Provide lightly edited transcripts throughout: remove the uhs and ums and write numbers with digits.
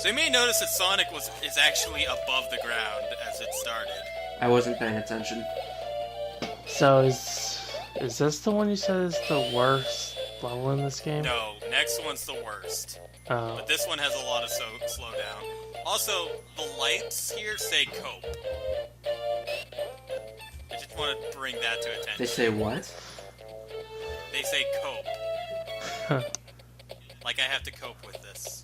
So you may notice that Sonic is actually above the ground as it started. I wasn't paying attention. So is this the one you said is the worst level in this game? No, next one's the worst. Oh. But this one has a lot of slowdown. Also, the lights here say cope. I just want to bring that to attention. They say what? They say cope. Like I have to cope with this.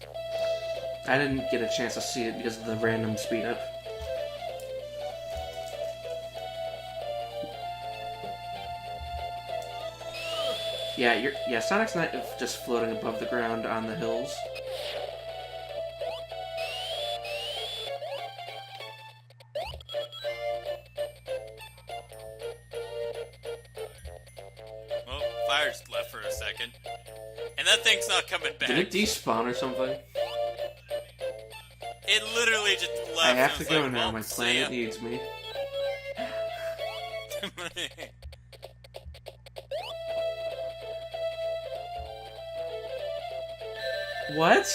I didn't get a chance to see it because of the random speed up. Yeah, Sonic's not just floating above the ground on the hills. Well, fire's left for a second. And that thing's not coming back. Did it despawn or something? It literally just left. I have to and was go like, now. well, My see planet ya. needs me. What?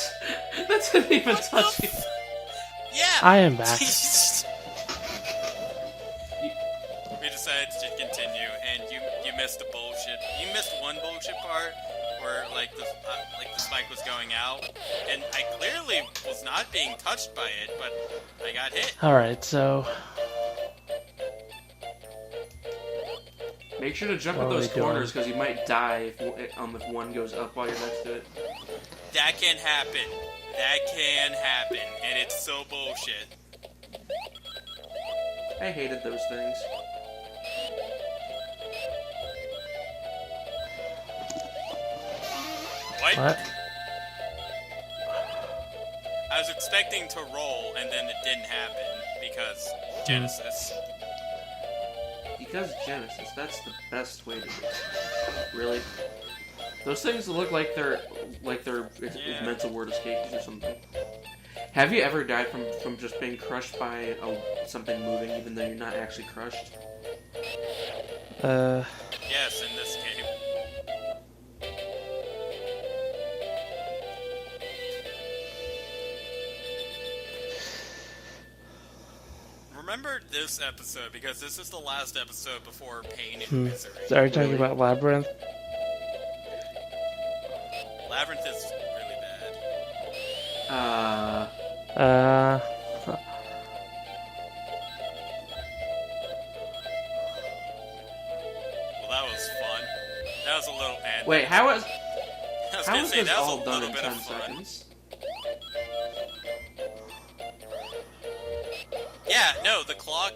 That didn't even touch you. Yeah! I am back. We decided to continue, and you missed a bullshit. You missed one bullshit part where like the spike was going out, and I clearly was not being touched by it, but I got hit. Alright, so Make sure to jump What at are those we doing? corners because you might die if one goes up while you're next to it. That can happen. That can happen, and it's so bullshit. I hated those things. what? I was expecting to roll, and then it didn't happen because Genesis. Because Genesis, that's the best way to do it. Really? Those things look like they're Yeah. mental word escapes or something. Have you ever died from just being crushed by something moving even though you're not actually crushed? Yes, in this game. Remember this episode, because this is the last episode before Pain and Misery. So are you talking about Labyrinth? Labyrinth is really bad. Well, that was fun. That was a little ad. Wait, how I was how gonna is say, this that was all a done little in bit 10 of fun. seconds? Yeah, no, the clock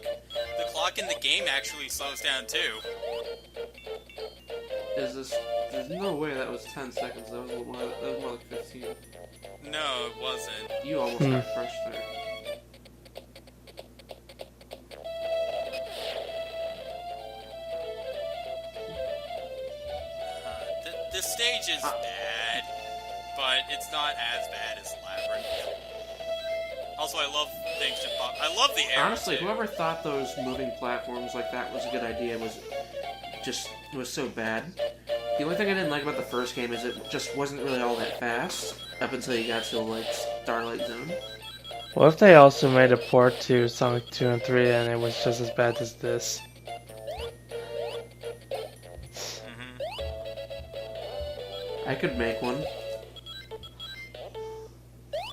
in the game actually slows down too. There's no way that was 10 seconds. That was more like 15. No, it wasn't. You almost got crushed there. This stage is bad, but it's not as bad as Labyrinth. Also, I love things to pop. I love the air. Honestly, too. whoever thought those moving platforms like that was a good idea was so bad. The only thing I didn't like about the first game is it just wasn't really all that fast up until you got to like Starlight Zone. What if they also made a port to Sonic 2 and 3 and it was just as bad as this? I could make one.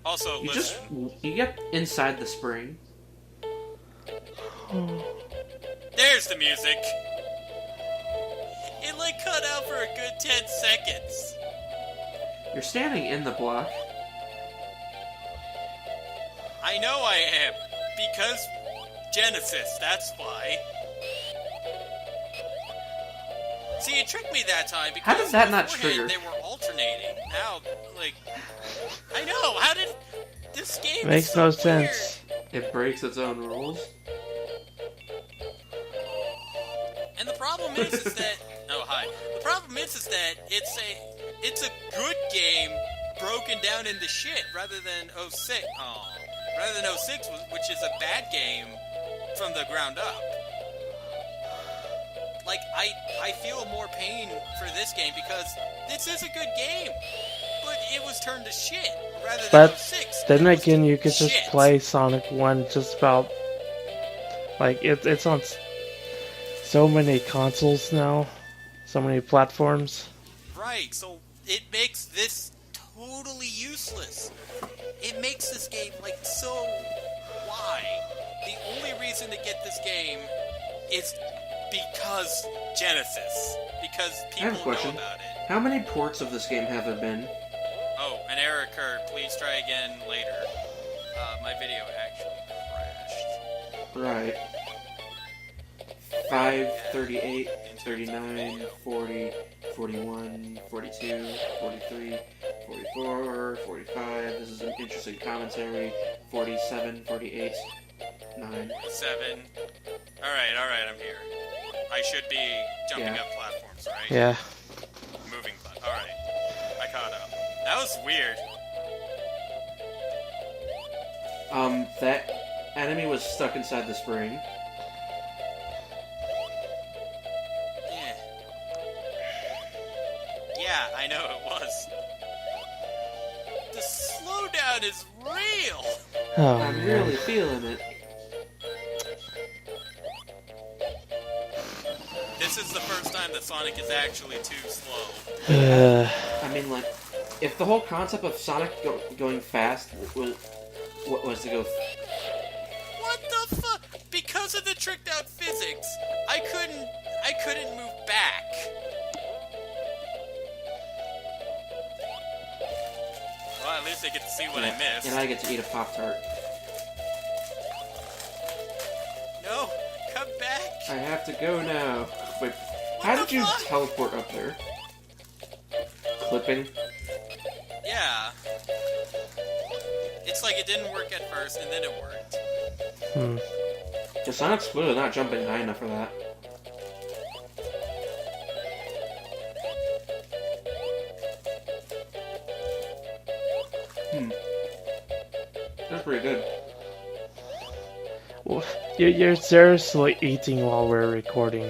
Also, listen. You get inside the spring. There's the music. It like cut out for a good 10 seconds. You're standing in the block. I know I am. Because Genesis, that's why. See, it tricked me that time because How did that not beforehand trigger? They were alternating. Now, like, I know. How did this game? Makes is so no weird. sense. It breaks its own rules. And the problem is that oh hi. The problem is that it's a good game broken down into shit rather than 06. Rather than 06, which is a bad game from the ground up. Like, I feel more pain for this game because this is a good game, but it was turned to shit rather than But 06. then it was again, you could just shit. play Sonic 1 just about... Like, it's on so many consoles now. So many platforms. Right, so it makes this totally useless. It makes this game, like, so... Why? The only reason to get this game is because Genesis. Because I have a people know question. about it. How many ports of this game have there been? Oh, an error occurred. Please try again later. My video actually crashed. Right. 5, 38, 39, 40, 41, 42, 43, 44, 45. This is an interesting commentary. 47, 48, 9. 7. Alright, I'm here. I should be jumping Yeah. up platforms, right? Yeah. Moving platforms. Alright. I caught up. That was weird. That enemy was stuck inside the spring. Yeah. Yeah, I know it was. The slowdown is real! Oh, I'm man. really feeling it. This is the first time that Sonic is actually too slow. I mean, like, if the whole concept of Sonic going fast was to go... What the fuck? Because of the tricked out physics, I couldn't move back. Well, at least I get to see what I missed. And I get to eat a Pop-Tart. No, come back. I have to go now. Wait, What how the did you fuck? teleport up there? Clipping? Yeah. It's like it didn't work at first, and then it worked. Hmm. The Sonic's clearly not jumping high enough for that. That's pretty good. Well, you're seriously eating while we're recording.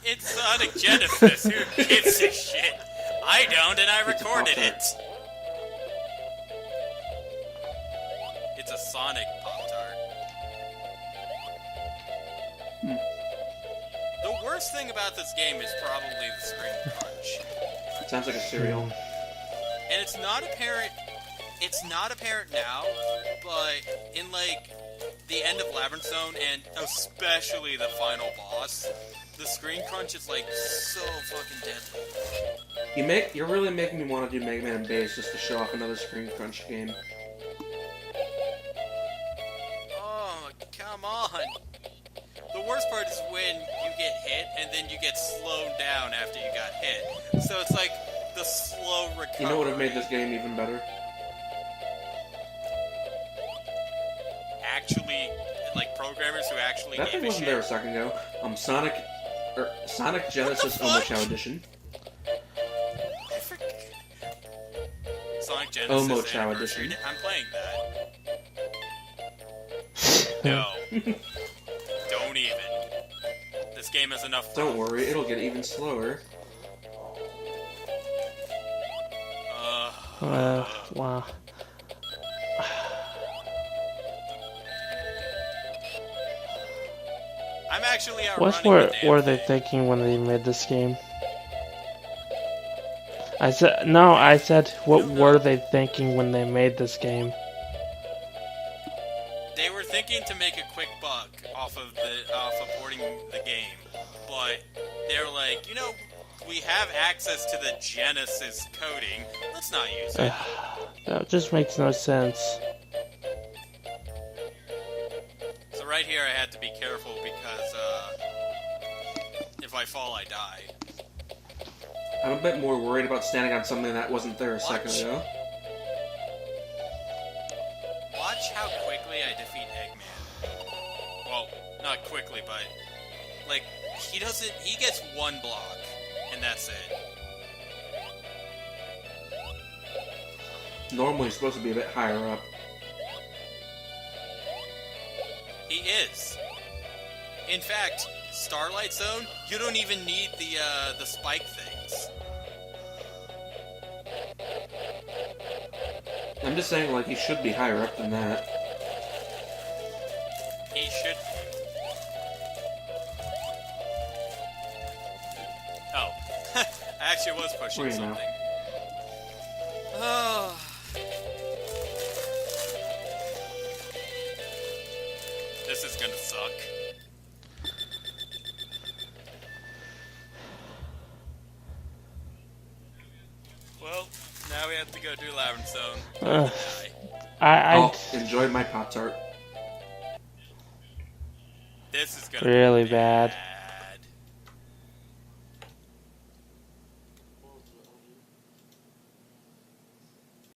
It's Sonic Genesis. Who gives a shit? I don't, and I It's a recorded Pop-Tart. it. It's a Sonic Pop-Tart. The worst thing about this game is probably the screen crunch. Sounds like a cereal. And it's not apparent now, but in like the end of Labyrinth Zone and especially the final boss, the screen crunch is like so fucking deadly. You're really making me want to do Mega Man Base just to show off another screen crunch game. Oh, come on. The worst part is when you get hit and then you get slowed down after you got hit. So it's like the slow recovery. You know what would have made this game even better? Actually, like programmers who actually That gave thing a wasn't shit. there a second ago. Sonic Genesis Omochao Edition. I forget. Sonic Genesis Omochao Anniversary Edition. I'm playing that. No. Don't even. This game has enough Don't problems. worry, it'll get even slower. Wow. I'm actually What outrunning the damn were they thing. thinking when they made this game? I said, what were they thinking when they made this game? They were thinking to make a quick buck off of porting the game, but they're like, you know, we have access to the Genesis coding. Let's not use it. That just makes no sense. So right here, I had to be careful because if I fall, I die. I'm a bit more worried about standing on something that wasn't there a second Watch. ago. Watch how quickly I defeat Eggman. Well, not quickly, but like he gets one block, and that's it. Normally he's supposed to be a bit higher up. He is. In fact, Starlight Zone, you don't even need the spike things. I'm just saying, like, he should be higher up than that. He should. Oh, I actually was pushing Where are you something. Oh. This is gonna suck. Well, now we have to go do Labyrinth Zone. Ugh. Die. Oh, enjoy my Pop-Tart. This is gonna Really be bad.